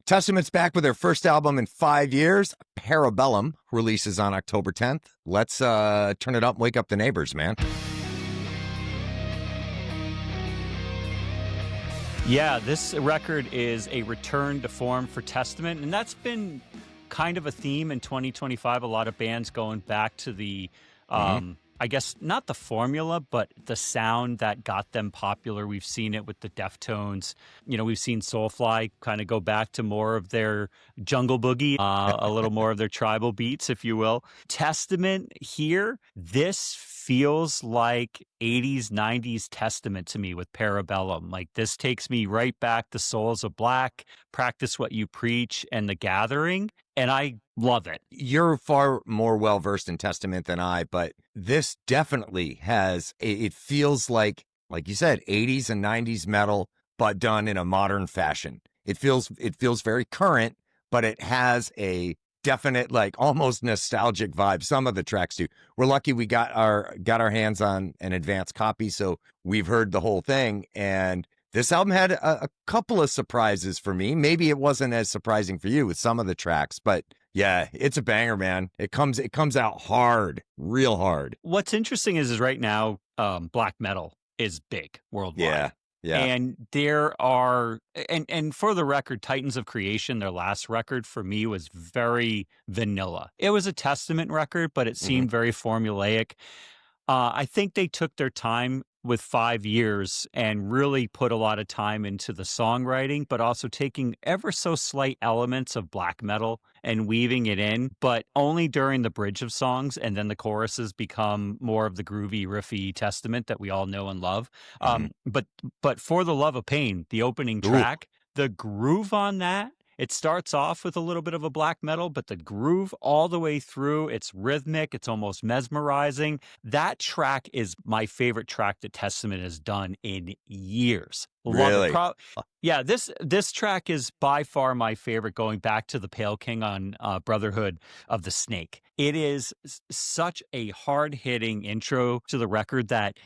Testament's back with their first album in 5 years. Para Bellum releases on October 10th. Let's turn it up and wake up the neighbors, man. Yeah, this record is a return to form for Testament, and that's been kind of a theme in 2025. A lot of bands going back to the, I guess, not the formula, but the sound that got them popular. We've seen it with the Deftones. You know, we've seen Soulfly kind of go back to more of their jungle boogie, a little more of their tribal beats, if you will. Testament here, this feels like 80s, 90s Testament to me with Para Bellum. Like, this takes me right back to Souls of Black, Practice What You Preach, and The Gathering, and I love it. You're far more well-versed in Testament than I, but this definitely has, it feels like you said, 80s and 90s metal, but done in a modern fashion. It feels very current, but it has a definite, like, almost nostalgic vibe. Some of the tracks do. We're lucky we got our hands on an advanced copy, so we've heard the whole thing. And this album had a couple of surprises for me. Maybe it wasn't as surprising for you with some of the tracks, but yeah, it's a banger, man. It comes out hard, real hard. What's interesting is right now, black metal is big worldwide. Yeah. Yeah. And there are, and for the record, Titans of Creation, their last record for me was very vanilla. It was a Testament record, but it seemed very formulaic. I think they took their time with 5 years and really put a lot of time into the songwriting, but also taking ever so slight elements of black metal and weaving it in, but only during the bridge of songs. And then the choruses become more of the groovy, riffy Testament that we all know and love. But For the Love of Pain, the opening track, the groove on that, it starts off with a little bit of a black metal, but the groove all the way through, it's rhythmic, it's almost mesmerizing. That track is my favorite track that Testament has done in years. Really? Yeah, this track is by far my favorite, going back to the Pale King on Brotherhood of the Snake. It is such a hard-hitting intro to the record that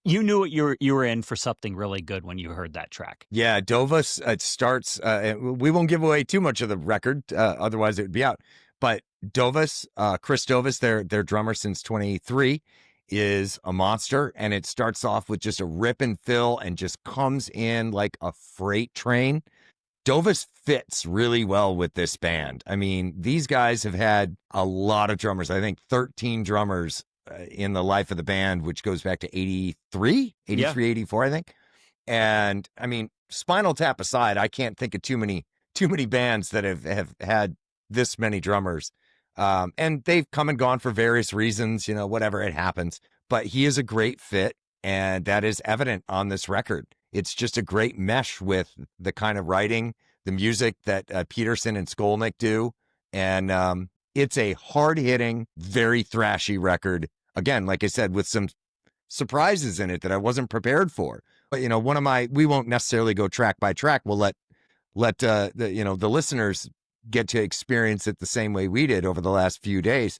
you knew what you were in for something really good when you heard that track. Yeah, Dovas, it starts, we won't give away too much of the record, otherwise it would be out. But Dovas, Chris Dovas, their drummer since 23, is a monster. And it starts off with just a rip and fill and just comes in like a freight train. Dovas fits really well with this band. I mean, these guys have had a lot of drummers. I think 13 drummers in the life of the band, which goes back to 83, 84, I think. And I mean, Spinal Tap aside, I can't think of too many bands that have had this many drummers. And they've come and gone for various reasons, you know, whatever, it happens. But he is a great fit, and that is evident on this record. It's just a great mesh with the kind of writing, the music that Peterson and Skolnick do. And it's a hard-hitting, very thrashy record. Again, like I said, with some surprises in it that I wasn't prepared for. But, you know, we won't necessarily go track by track. We'll let the listeners get to experience it the same way we did over the last few days.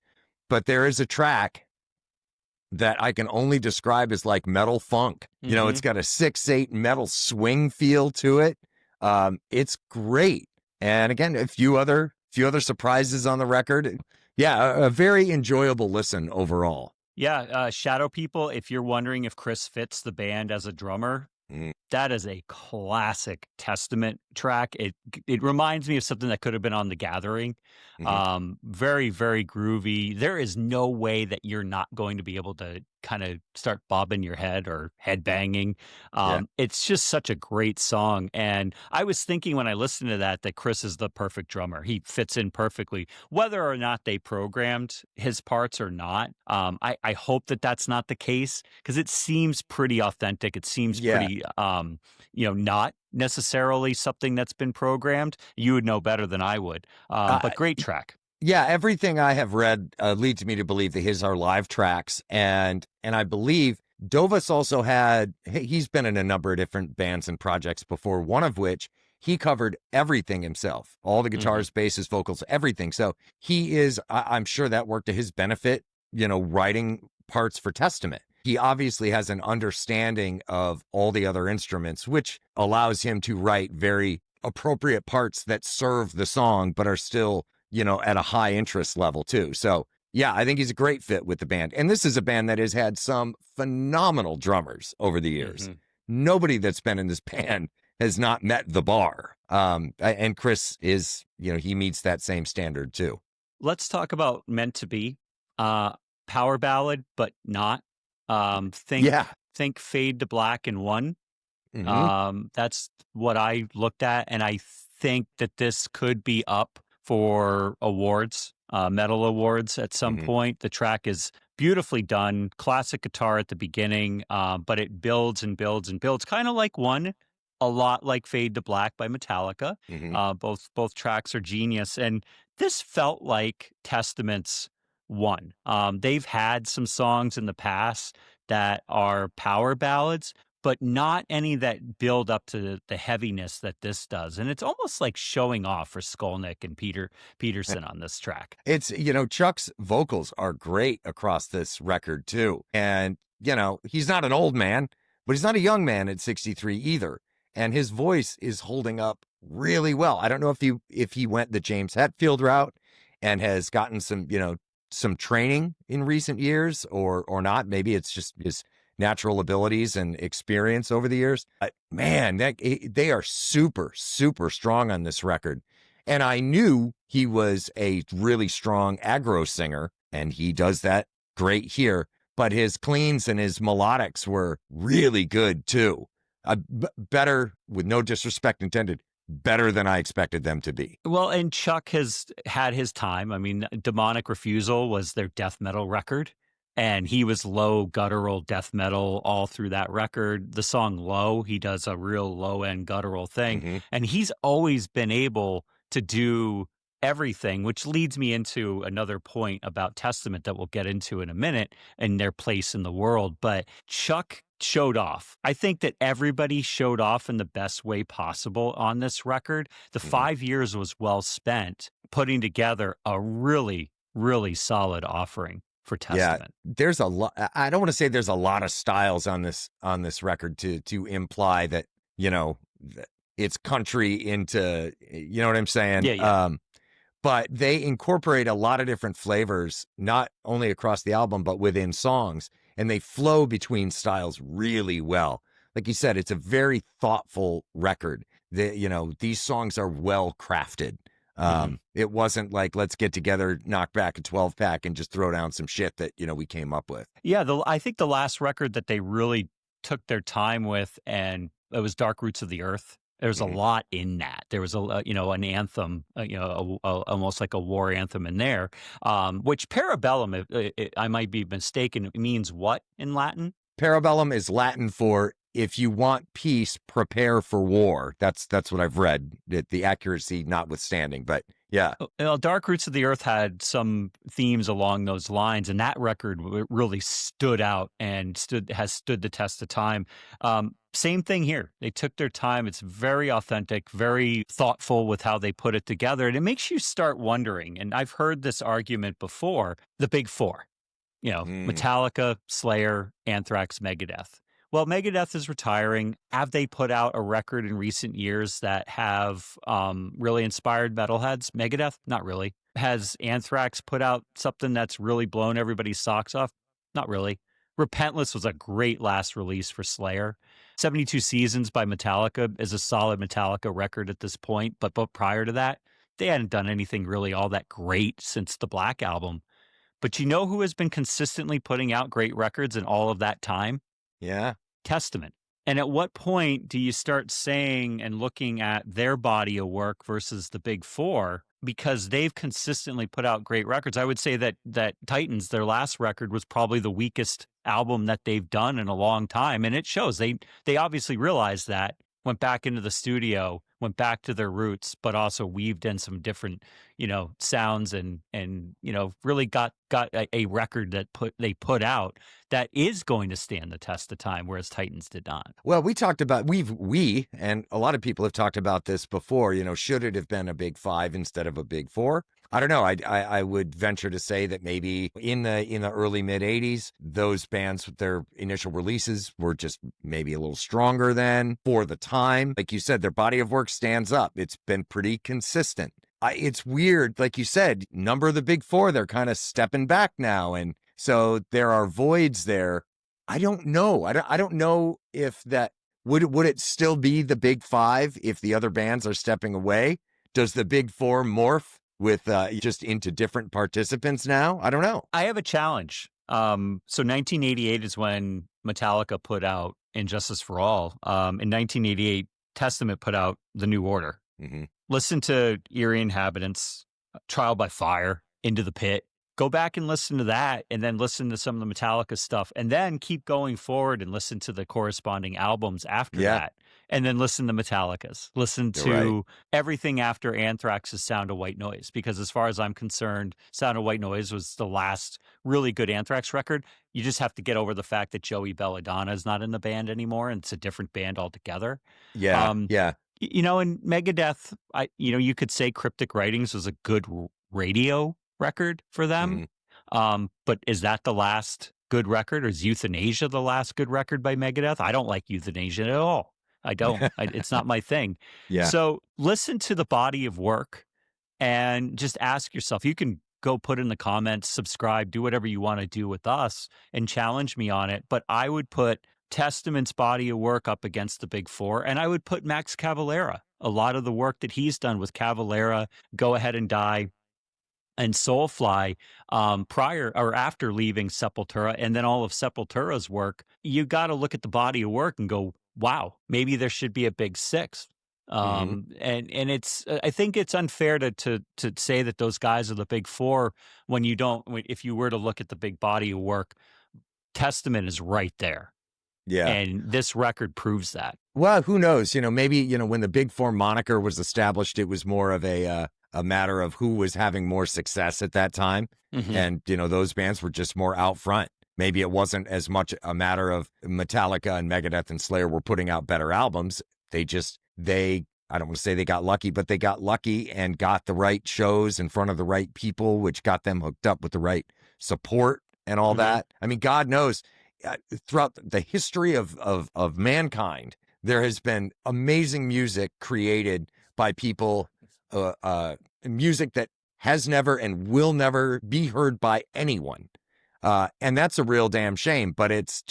But there is a track that I can only describe as like metal funk. You know, it's got a 6/8 metal swing feel to it. It's great. And again, a few other surprises on the record. Yeah, a very enjoyable listen overall. Yeah, Shadow People, if you're wondering if Chris fits the band as a drummer, that is a classic Testament track. It reminds me of something that could have been on The Gathering. Very, very groovy. There is no way that you're not going to be able to kind of start bobbing your head or head banging. It's just such a great song. And I was thinking when I listened to that Chris is the perfect drummer. He fits in perfectly, whether or not they programmed his parts or not. I hope that that's not the case, because it seems pretty authentic. It seems pretty, not necessarily something that's been programmed. You would know better than I would, but great track. Yeah, everything I have read leads me to believe that his are live tracks, and I believe Dovas also he's been in a number of different bands and projects before, one of which he covered everything himself, all the guitars, basses, vocals, everything. So he is, I'm sure that worked to his benefit, you know, writing parts for Testament. He obviously has an understanding of all the other instruments, which allows him to write very appropriate parts that serve the song, but are still, at a high interest level too. So yeah, I think he's a great fit with the band. And this is a band that has had some phenomenal drummers over the years. Nobody that's been in this band has not met the bar. And Chris is, he meets that same standard too. Let's talk about Meant to Be. Power ballad, but not. Think Yeah. think Fade to Black in one. Mm-hmm. That's what I looked at, and I think that this could be up for awards, metal awards at some Mm-hmm. point. The track is beautifully done, classic guitar at the beginning, but it builds and builds and builds, kind of like one, a lot like Fade to Black by Metallica. Mm-hmm. Both tracks are genius, and this felt like Testament's one. They've had some songs in the past that are power ballads, but not any that build up to the heaviness that this does. And it's almost like showing off for Skolnick and Peterson on this track. It's, Chuck's vocals are great across this record too. And, he's not an old man, but he's not a young man at 63 either. And his voice is holding up really well. I don't know if he went the James Hetfield route and has gotten some training in recent years or not. Maybe it's just his natural abilities and experience over the years. But man, they are super, super strong on this record. And I knew he was a really strong aggro singer, and he does that great here. But his cleans and his melodics were really good too. Better, with no disrespect intended, better than I expected them to be. Well, and Chuck has had his time. I mean, Demonic Refusal was their death metal record, and he was low guttural death metal all through that record. The song Low, he does a real low end guttural thing, Mm-hmm. and he's always been able to do everything, which leads me into another point about Testament that we'll get into in a minute and their place in the world. But Chuck showed off. I think that everybody showed off in the best way possible on this record. The Mm-hmm. 5 years was well spent putting together a really, really solid offering for Testament. Yeah, there's a lot. I don't want to say there's a lot of styles on this record to imply that that it's country into, you know what I'm saying? Yeah. But they incorporate a lot of different flavors, not only across the album but within songs, and they flow between styles really well. Like you said, it's a very thoughtful record. These songs are well crafted. It wasn't like, let's get together, knock back a 12 pack and just throw down some shit that, we came up with. Yeah. I think the last record that they really took their time with, and it was Dark Roots of the Earth. There's a lot in that. There was an anthem, almost like a war anthem in there, which Para Bellum, I might be mistaken, it means what in Latin? Para Bellum is Latin for, if you want peace, prepare for war. That's what I've read, the accuracy notwithstanding. But yeah. Well, Dark Roots of the Earth had some themes along those lines, and that record really stood out and has stood the test of time. Same thing here. They took their time. It's very authentic, very thoughtful with how they put it together. And it makes you start wondering, and I've heard this argument before, the big four, Metallica, Slayer, Anthrax, Megadeth. Well, Megadeth is retiring. Have they put out a record in recent years that have really inspired metalheads? Megadeth? Not really. Has Anthrax put out something that's really blown everybody's socks off? Not really. Repentless was a great last release for Slayer. 72 Seasons by Metallica is a solid Metallica record at this point, but prior to that, they hadn't done anything really all that great since the Black Album. But you know who has been consistently putting out great records in all of that time? Yeah. Testament. And at what point do you start saying and looking at their body of work versus the big four? Because they've consistently put out great records. I would say that Titans, their last record, was probably the weakest album that they've done in a long time. And it shows. They obviously realized that, went back into the studio, went back to their roots, but also weaved in some different, sounds and really got a record that they put out that is going to stand the test of time, whereas Titans did not. Well, we talked about, we and a lot of people have talked about this before, should it have been a big five instead of a big four? I don't know. I would venture to say that maybe in the early mid '80s, those bands with their initial releases were just maybe a little stronger than for the time. Like you said, their body of work stands up. It's been pretty consistent. It's weird, like you said, number of the big four, they're kind of stepping back now, and so there are voids there. I don't know. I don't know if that would it still be the big five if the other bands are stepping away? Does the big four morph with just into different participants now? I don't know. I have a challenge. So 1988 is when Metallica put out Injustice for All. In 1988, Testament put out The New Order. Mm-hmm. Listen to Eerie Inhabitants, Trial by Fire, Into the Pit. Go back and listen to that, and then listen to some of the Metallica stuff, and then keep going forward and listen to the corresponding albums after that. And then listen to Metallica's. Listen to everything after Anthrax's Sound of White Noise, because as far as I'm concerned, Sound of White Noise was the last really good Anthrax record. You just have to get over the fact that Joey Belladonna is not in the band anymore, and it's a different band altogether. Yeah. You know, in Megadeth, you could say Cryptic Writings was a good radio record for them. But is that the last good record, or is Euthanasia the last good record by Megadeth? I don't like Euthanasia at all. I don't. It's not my thing. Yeah. So listen to the body of work and just ask yourself. You can go put in the comments, subscribe, do whatever you want to do with us and challenge me on it. But I would put Testament's body of work up against the big four, and I would put Max Cavalera. A lot of the work that he's done with Cavalera, Go Ahead and Die, and Soulfly prior or after leaving Sepultura, and then all of Sepultura's work, you got to look at the body of work and go, wow, maybe there should be a big sixth. And it's, I think it's unfair to say that those guys are the big four when you don't. If you were to look at the big body of work, Testament is right there. Yeah. And this record proves that. Well, who knows? Maybe when the Big Four moniker was established, it was more of a matter of who was having more success at that time. And, those bands were just more out front. Maybe it wasn't as much a matter of Metallica and Megadeth and Slayer were putting out better albums. I don't want to say they got lucky, but they got lucky and got the right shows in front of the right people, which got them hooked up with the right support and all that. I mean, God knows, throughout the history of mankind, there has been amazing music created by people, music that has never and will never be heard by anyone. And that's a real damn shame, but it's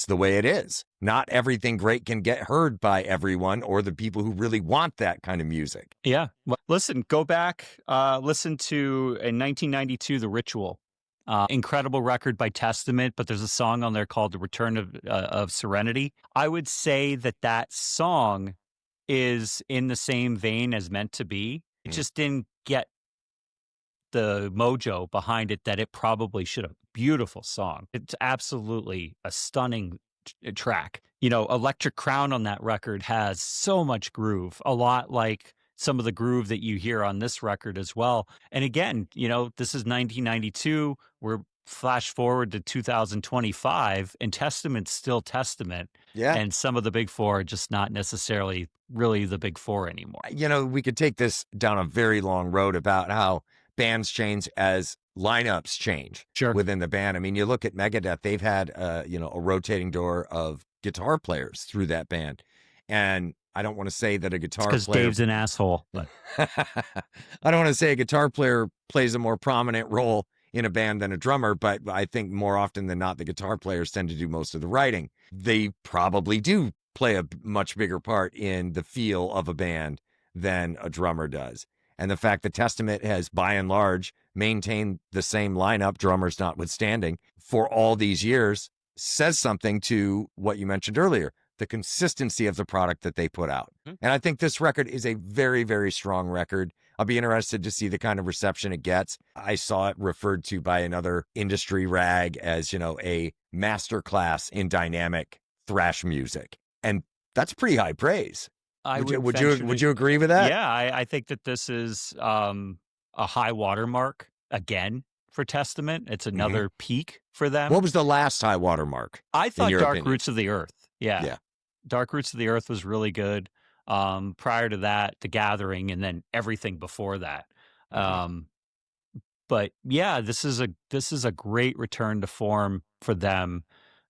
the way it is. Not everything great can get heard by everyone or the people who really want that kind of music. Yeah. Well, listen, go back, listen to in 1992, The Ritual. Incredible record by Testament, but there's a song on there called The Return of Serenity. I would say that song is in the same vein as Meant to Be. It just didn't get the mojo behind it that it probably should have. Beautiful song. It's absolutely a stunning track. Electric Crown on that record has so much groove, a lot like some of the groove that you hear on this record as well. And again, this is 1992. We're flash forward to 2025, and Testament's still Testament. Yeah. And some of the big four are just not necessarily really the big four anymore. We could take this down a very long road about how bands change as lineups change within the band. I mean, you look at Megadeth, they've had, a rotating door of guitar players through that band. And I don't want to say that a guitar player... because Dave's an asshole. But I don't want to say a guitar player plays a more prominent role in a band than a drummer, but I think more often than not, the guitar players tend to do most of the writing. They probably do play a much bigger part in the feel of a band than a drummer does. And the fact that Testament has, by and large, maintained the same lineup, drummers notwithstanding, for all these years, says something to what you mentioned earlier, the consistency of the product that they put out. And I think this record is a very, very strong record. I'll be interested to see the kind of reception it gets. I saw it referred to by another industry rag as, a masterclass in dynamic thrash music. And that's pretty high praise. Would you agree with that? Yeah, I think that this is a high watermark again for Testament. It's another peak for them. What was the last high watermark? I thought Dark opinion? Roots of the Earth. Yeah. Dark Roots of the Earth was really good. Prior to that, The Gathering, and then everything before that. But yeah, this is a great return to form for them,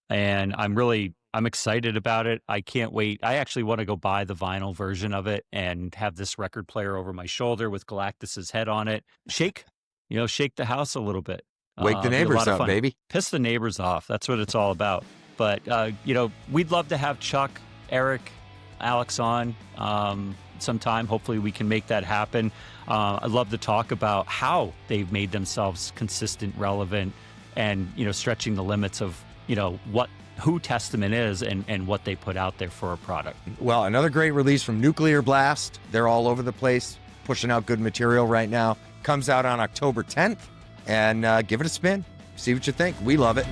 and I'm excited about it. I can't wait. I actually want to go buy the vinyl version of it and have this record player over my shoulder with Galactus's head on it. Shake the house a little bit. Wake the Be a neighbors lot of up, fun. baby. Piss the neighbors off. That's what it's all about. But we'd love to have Chuck, Eric, Alex on sometime. Hopefully we can make that happen. I'd love to talk about how they've made themselves consistent, relevant, and stretching the limits of who Testament is and what they put out there for a product. Well, another great release from Nuclear Blast. They're all over the place, pushing out good material right now. Comes out on October 10th, and give it a spin. See what you think. We love it.